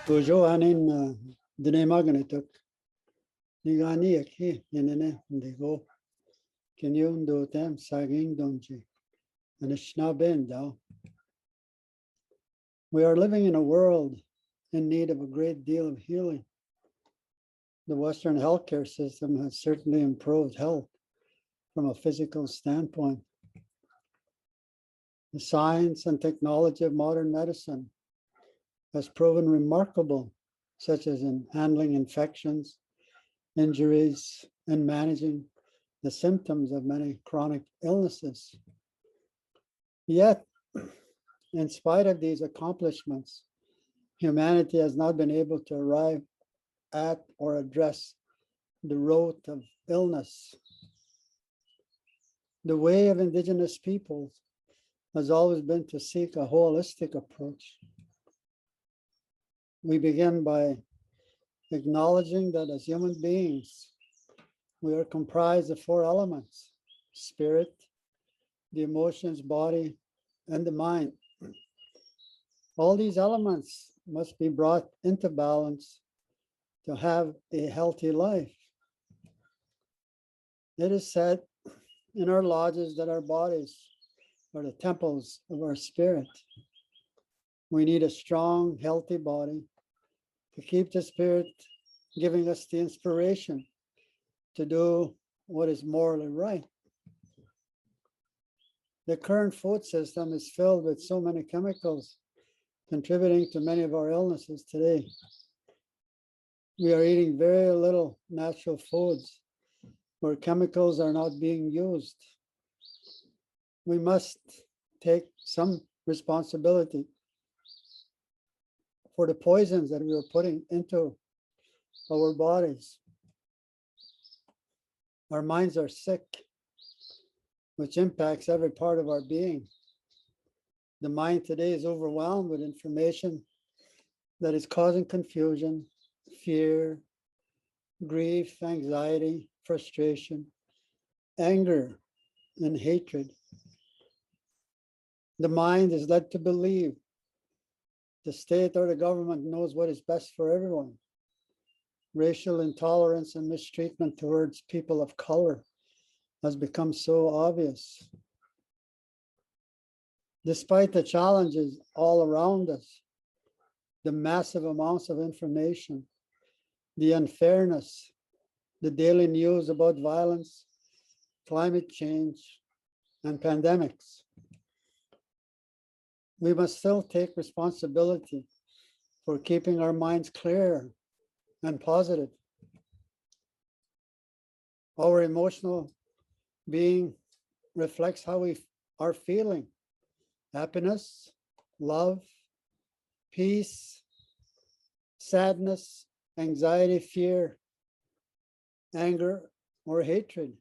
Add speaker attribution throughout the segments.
Speaker 1: Dojo anin dinemaganituk. Nigani aki yenene ndigo. Kenyun do tem saging donji. Anishna. We are living in a world in need of a great deal of healing. The Western healthcare system has certainly improved health from a physical standpoint. The science and technology of modern medicine has proven remarkable, such as in handling infections, injuries, and managing the symptoms of many chronic illnesses. Yet, in spite of these accomplishments, humanity has not been able to arrive at or address the root of illness. The way of indigenous peoples has always been to seek a holistic approach. We begin by acknowledging that as human beings, we are comprised of four elements: spirit, the emotions, body, and the mind. All these elements must be brought into balance to have a healthy life. It is said in our lodges that our bodies are the temples of our spirit. We need a strong, healthy body to keep the spirit giving us the inspiration to do what is morally right. The current food system is filled with so many chemicals contributing to many of our illnesses today. We are eating very little natural foods where chemicals are not being used. We must take some responsibility for the poisons that we are putting into our bodies. Our minds are sick, which impacts every part of our being. The mind today is overwhelmed with information that is causing confusion, fear, grief, anxiety, frustration, anger, and hatred. The mind is led to believe the state or the government knows what is best for everyone. Racial intolerance and mistreatment towards people of color has become so obvious. Despite the challenges all around us, the massive amounts of information, the unfairness, the daily news about violence, climate change, and pandemics, we must still take responsibility for keeping our minds clear and positive. Our emotional being reflects how we are feeling: happiness, love, peace, sadness, anxiety, fear, anger, or hatred.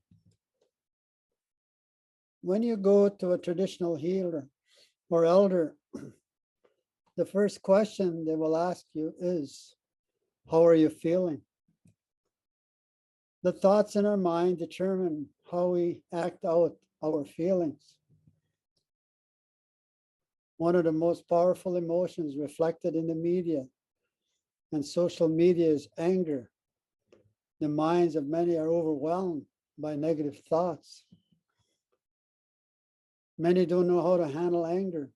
Speaker 1: When you go to a traditional healer or elder, the first question they will ask you is, how are you feeling? The thoughts in our mind determine how we act out our feelings. One of the most powerful emotions reflected in the media and social media is anger. The minds of many are overwhelmed by negative thoughts. Many don't know how to handle anger.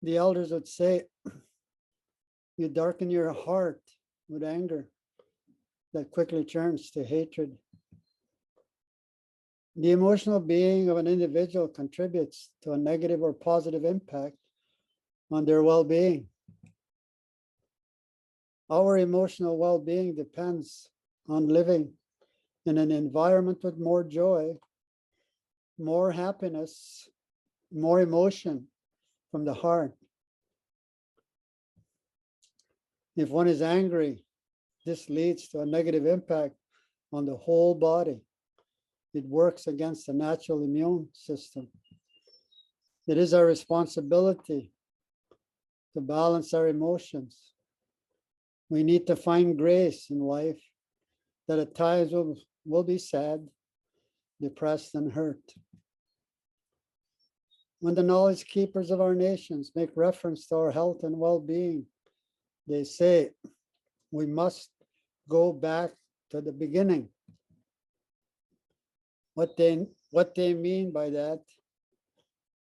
Speaker 1: The elders would say, you darken your heart with anger that quickly turns to hatred. The emotional being of an individual contributes to a negative or positive impact on their well-being. Our emotional well-being depends on living in an environment with more joy, more happiness, more emotion from the heart. If one is angry, this leads to a negative impact on the whole body. It works against the natural immune system. It is our responsibility to balance our emotions. We need to find grace in life that at times will be sad, depressed, and hurt. When the knowledge keepers of our nations make reference to our health and well-being, they say we must go back to the beginning. What they mean by that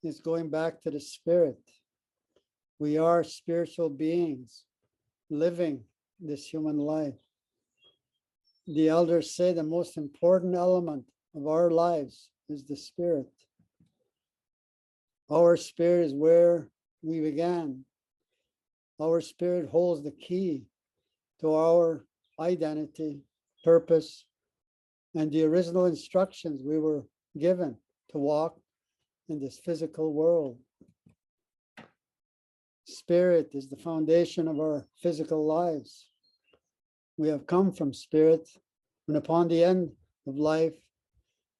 Speaker 1: is going back to the spirit. We are spiritual beings living this human life. The elders say the most important element of our lives is the spirit. Our spirit is where we began. Our spirit holds the key to our identity, purpose, and the original instructions we were given to walk in this physical world. Spirit is the foundation of our physical lives. We have come from spirit, and upon the end of life,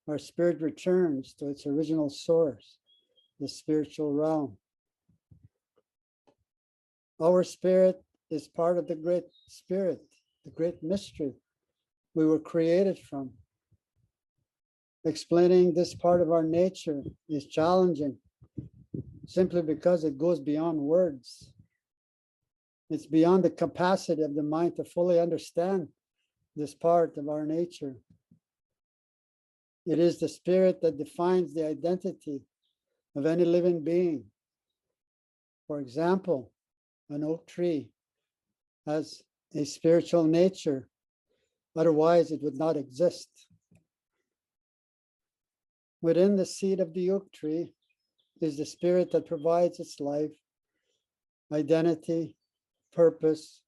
Speaker 1: our spirit returns to its original source, the spiritual realm. Our spirit is part of the great spirit, the great mystery we were created from. Explaining this part of our nature is challenging simply because it goes beyond words. It's beyond the capacity of the mind to fully understand this part of our nature. It is the spirit that defines the identity of any living being. For example, an oak tree has a spiritual nature, otherwise it would not exist. Within the seed of the oak tree is the spirit that provides its life, identity, purpose,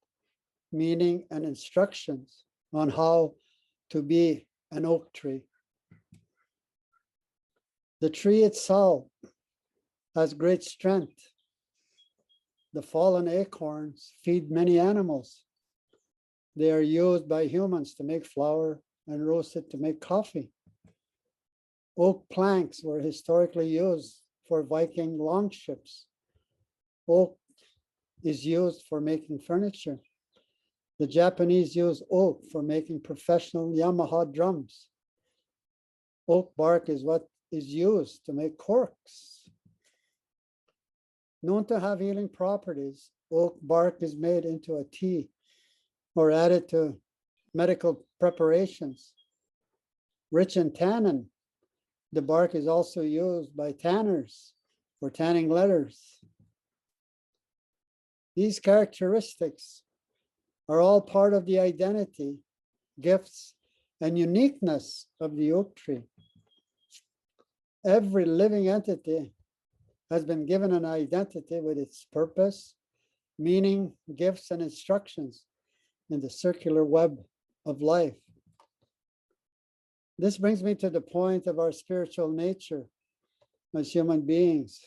Speaker 1: meaning, and instructions on how to be an oak tree. The tree itself has great strength. The fallen acorns feed many animals. They are used by humans to make flour and roasted to make coffee. Oak planks were historically used for Viking longships. Oak is used for making furniture. The Japanese use oak for making professional Yamaha drums. Oak bark is what is used to make corks. Known to have healing properties, oak bark is made into a tea or added to medical preparations. Rich in tannin, the bark is also used by tanners for tanning leathers. These characteristics are all part of the identity, gifts, and uniqueness of the oak tree. Every living entity has been given an identity with its purpose, meaning, gifts, and instructions in the circular web of life. This brings me to the point of our spiritual nature as human beings.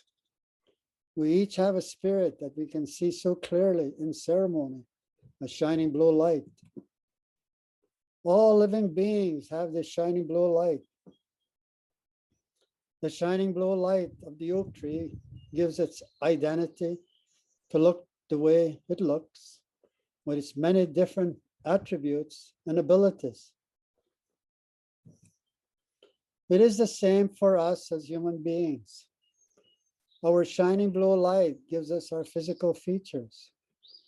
Speaker 1: We each have a spirit that we can see so clearly in ceremony, a shining blue light. All living beings have this shining blue light. The shining blue light of the oak tree gives its identity to look the way it looks, with its many different attributes and abilities. It is the same for us as human beings. Our shining blue light gives us our physical features,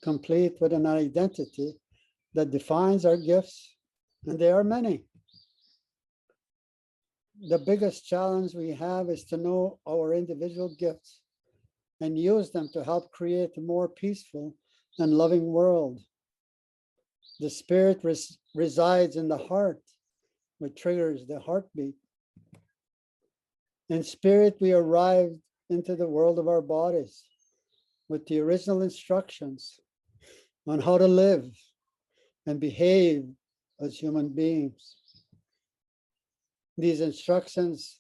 Speaker 1: complete with an identity that defines our gifts, and there are many. The biggest challenge we have is to know our individual gifts and use them to help create a more peaceful and loving world. The spirit resides in the heart, which triggers the heartbeat. In spirit, we arrived into the world of our bodies with the original instructions on how to live and behave as human beings. These instructions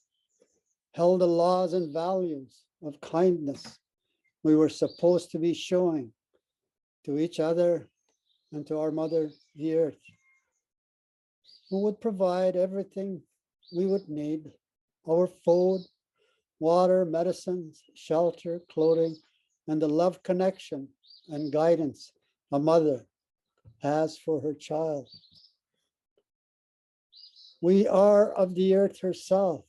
Speaker 1: held the laws and values of kindness we were supposed to be showing to each other and to our mother, the earth, who would provide everything we would need: our food, water, medicines, shelter, clothing, and the love, connection, and guidance a mother has for her child. We are of the earth herself.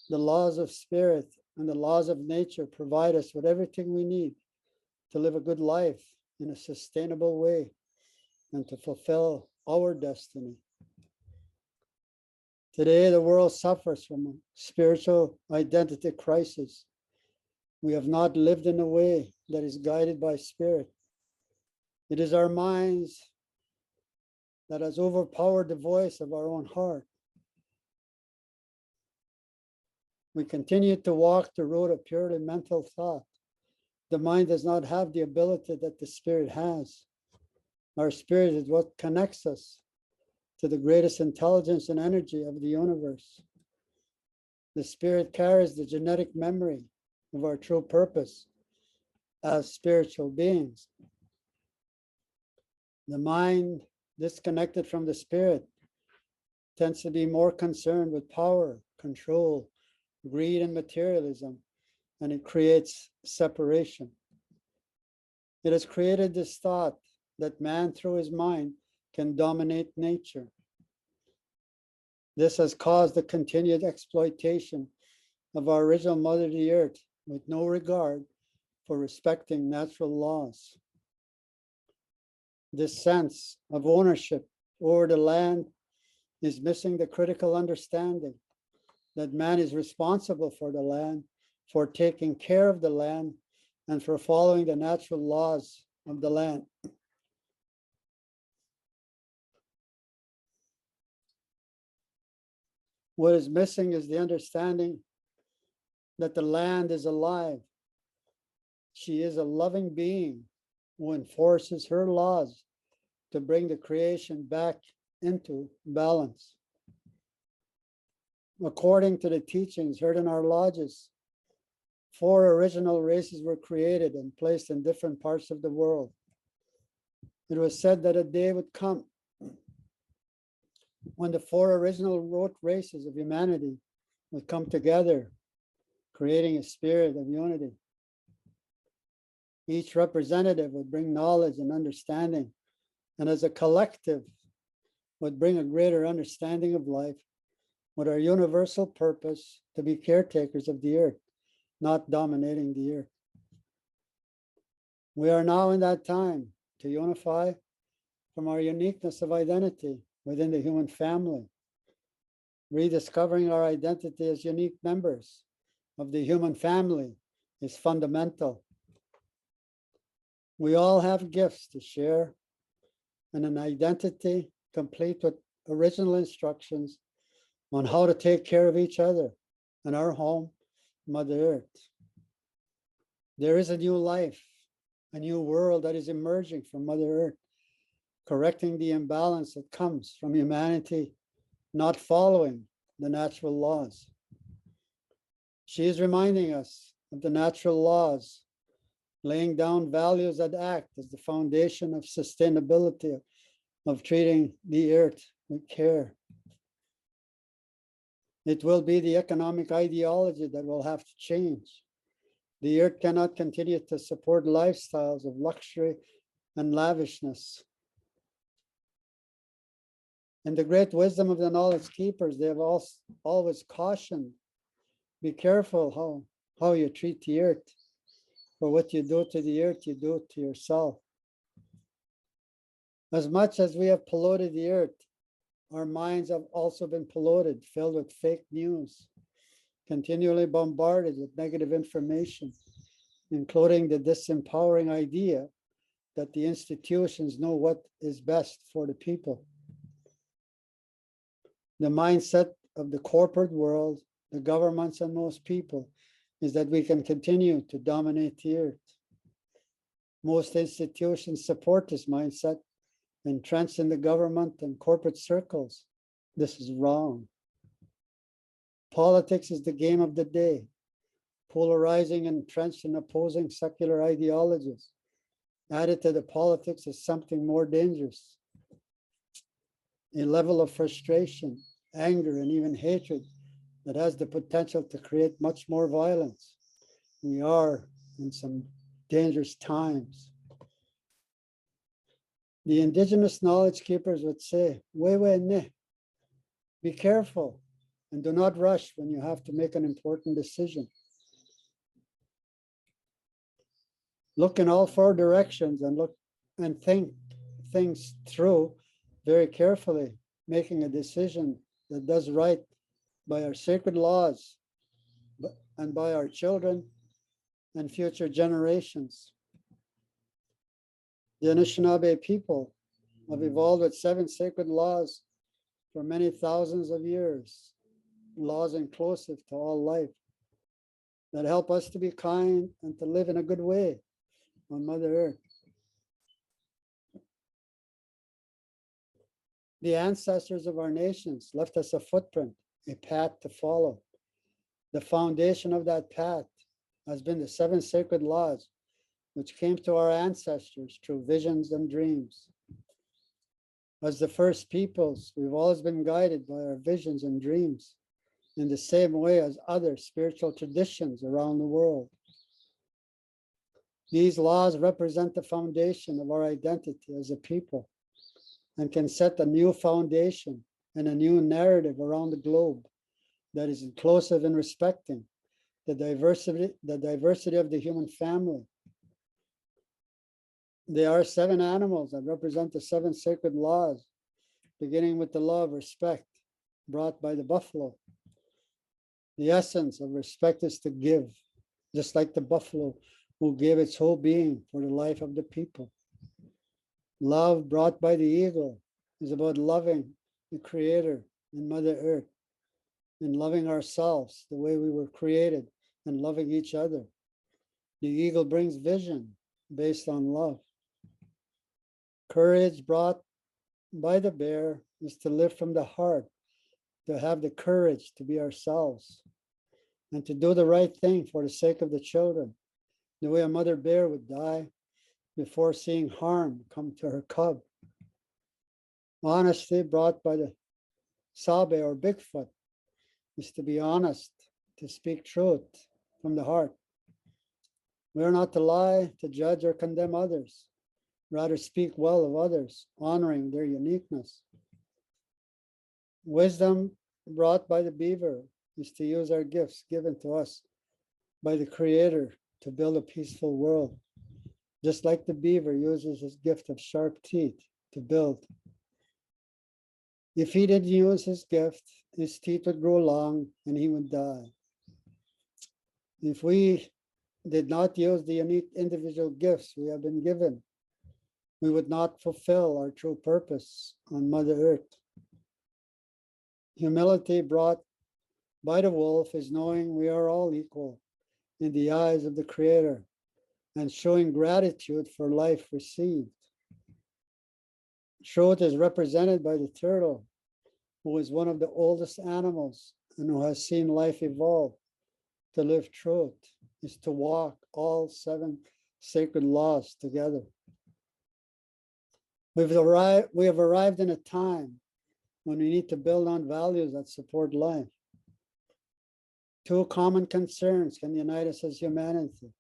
Speaker 1: The laws of spirit and the laws of nature provide us with everything we need to live a good life in a sustainable way and to fulfill our destiny. Today, the world suffers from a spiritual identity crisis. We have not lived in a way that is guided by spirit. It is our minds that has overpowered the voice of our own heart. We continue to walk the road of purely mental thought. The mind does not have the ability that the spirit has. Our spirit is what connects us to the greatest intelligence and energy of the universe. The spirit carries the genetic memory of our true purpose as spiritual beings. The mind, disconnected from the spirit, tends to be more concerned with power, control, greed, and materialism, and it creates separation. It has created this thought that man, through his mind, can dominate nature. This has caused the continued exploitation of our original Mother, the Earth, with no regard for respecting natural laws. This sense of ownership over the land is missing the critical understanding that man is responsible for the land, for taking care of the land, and for following the natural laws of the land. What is missing is the understanding that the land is alive. She is a loving being who enforces her laws to bring the creation back into balance. According to the teachings heard in our lodges, 4 original races were created and placed in different parts of the world. It was said that a day would come when the 4 original root races of humanity would come together, creating a spirit of unity. Each representative would bring knowledge and understanding, and as a collective would bring a greater understanding of life with our universal purpose to be caretakers of the earth, not dominating the earth. We are now in that time to unify from our uniqueness of identity within the human family, rediscovering our identity as unique members of the human family is fundamental. We all have gifts to share and an identity complete with original instructions on how to take care of each other and our home, Mother Earth. There is a new life, a new world that is emerging from Mother Earth, correcting the imbalance that comes from humanity not following the natural laws. She is reminding us of the natural laws, laying down values that act as the foundation of sustainability of treating the earth with care. It will be the economic ideology that will have to change. The earth cannot continue to support lifestyles of luxury and lavishness. In the great wisdom of the knowledge keepers, they have always cautioned, be careful how you treat the earth. For what you do to the earth, you do to yourself. As much as we have polluted the earth, our minds have also been polluted, filled with fake news, continually bombarded with negative information, including the disempowering idea that the institutions know what is best for the people. The mindset of the corporate world, the governments, and most people is that we can continue to dominate the earth. Most institutions support this mindset, entrenched in the government and corporate circles. This is wrong. Politics is the game of the day, polarizing and entrenched in opposing secular ideologies. Added to the politics is something more dangerous, a level of frustration, anger, and even hatred that has the potential to create much more violence. We are in some dangerous times. The indigenous knowledge keepers would say, be careful and do not rush when you have to make an important decision. Look in all 4 directions and look and think things through very carefully, making a decision that does right by our sacred laws and by our children and future generations. The Anishinaabe people have evolved with 7 sacred laws for many thousands of years, laws inclusive to all life, that help us to be kind and to live in a good way on Mother Earth. The ancestors of our nations left us a footprint, a path to follow. The foundation of that path has been the 7 sacred laws, which came to our ancestors through visions and dreams. As the first peoples, we've always been guided by our visions and dreams in the same way as other spiritual traditions around the world. These laws represent the foundation of our identity as a people and can set a new foundation and a new narrative around the globe that is inclusive in respecting the diversity of the human family. There are 7 animals that represent the 7 sacred laws, beginning with the law of respect brought by the buffalo. The essence of respect is to give, just like the buffalo who gave its whole being for the life of the people. Love brought by the eagle is about loving the Creator and Mother Earth and loving ourselves the way we were created and loving each other. The eagle brings vision based on love. Courage brought by the bear is to live from the heart, to have the courage to be ourselves and to do the right thing for the sake of the children, the way a mother bear would die before seeing harm come to her cub. Honesty brought by the Sabe or Bigfoot is to be honest, to speak truth from the heart. We are not to lie, to judge or condemn others, rather speak well of others, honoring their uniqueness. Wisdom brought by the beaver is to use our gifts given to us by the Creator to build a peaceful world, just like the beaver uses his gift of sharp teeth to build. If he didn't use his gift, his teeth would grow long and he would die. If we did not use the unique individual gifts we have been given, we would not fulfill our true purpose on Mother Earth. Humility brought by the wolf is knowing we are all equal in the eyes of the Creator and showing gratitude for life received. Truth is represented by the turtle, who is one of the oldest animals and who has seen life evolve. To live truth is to walk all 7 sacred laws together. We have arrived in a time when we need to build on values that support life. 2 common concerns can unite us as humanity: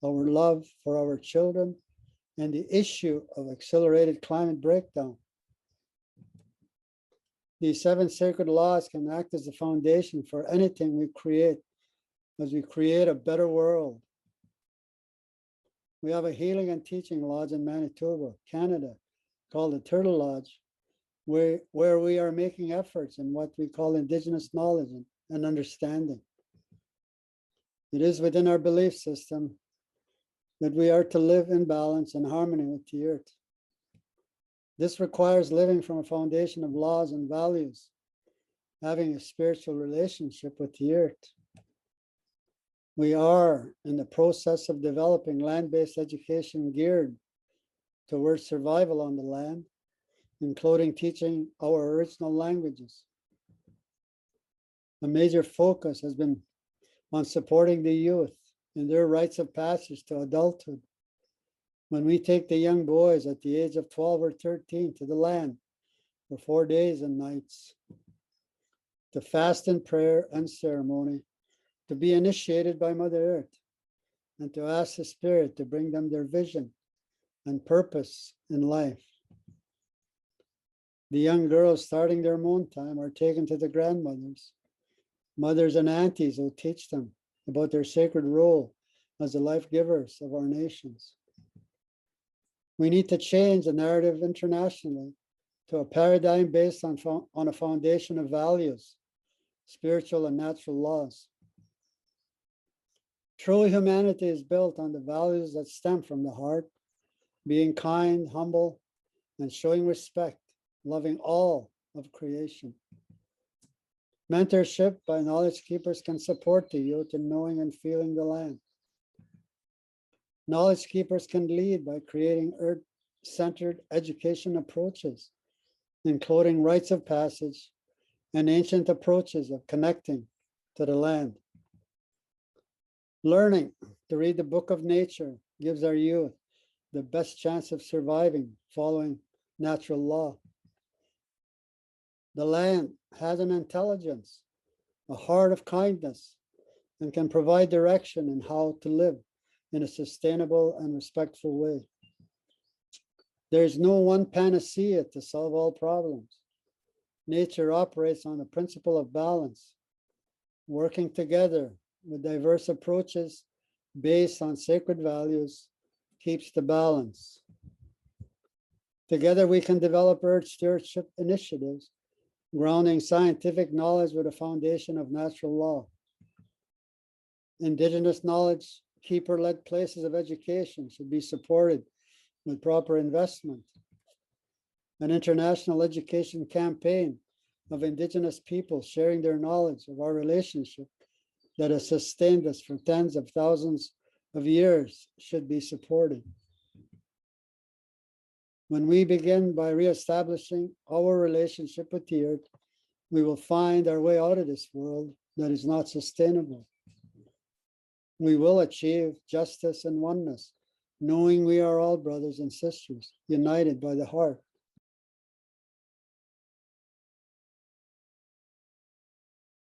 Speaker 1: our love for our children and the issue of accelerated climate breakdown. These 7 sacred laws can act as the foundation for anything we create as we create a better world. We have a healing and teaching lodge in Manitoba, Canada, called the Turtle Lodge, where we are making efforts in what we call Indigenous knowledge and understanding. It is within our belief system that we are to live in balance and harmony with the earth. This requires living from a foundation of laws and values, having a spiritual relationship with the earth. We are in the process of developing land-based education geared towards survival on the land, including teaching our original languages. A major focus has been on supporting the youth in their rites of passage to adulthood. When we take the young boys at the age of 12 or 13 to the land for 4 days and nights, to fast in prayer and ceremony, to be initiated by Mother Earth, and to ask the Spirit to bring them their vision and purpose in life. The young girls starting their moon time are taken to the grandmothers, mothers and aunties who teach them about their sacred role as the life givers of our nations. We need to change the narrative internationally to a paradigm based on a foundation of values, spiritual and natural laws. True humanity is built on the values that stem from the heart, being kind, humble, and showing respect, loving all of creation. Mentorship by knowledge keepers can support the youth in knowing and feeling the land. Knowledge keepers can lead by creating earth-centered education approaches, including rites of passage and ancient approaches of connecting to the land. Learning to read the book of nature gives our youth the best chance of surviving following natural law. The land has an intelligence, a heart of kindness, and can provide direction in how to live in a sustainable and respectful way. There is no one panacea to solve all problems. Nature operates on the principle of balance, working together with diverse approaches based on sacred values keeps the balance. Together we can develop earth stewardship initiatives, grounding scientific knowledge with a foundation of natural law. Indigenous knowledge keeper-led places of education should be supported with proper investment. An international education campaign of Indigenous people sharing their knowledge of our relationship that has sustained us for tens of thousands of years should be supported. When we begin by reestablishing our relationship with the earth, we will find our way out of this world that is not sustainable. We will achieve justice and oneness, knowing we are all brothers and sisters, united by the heart.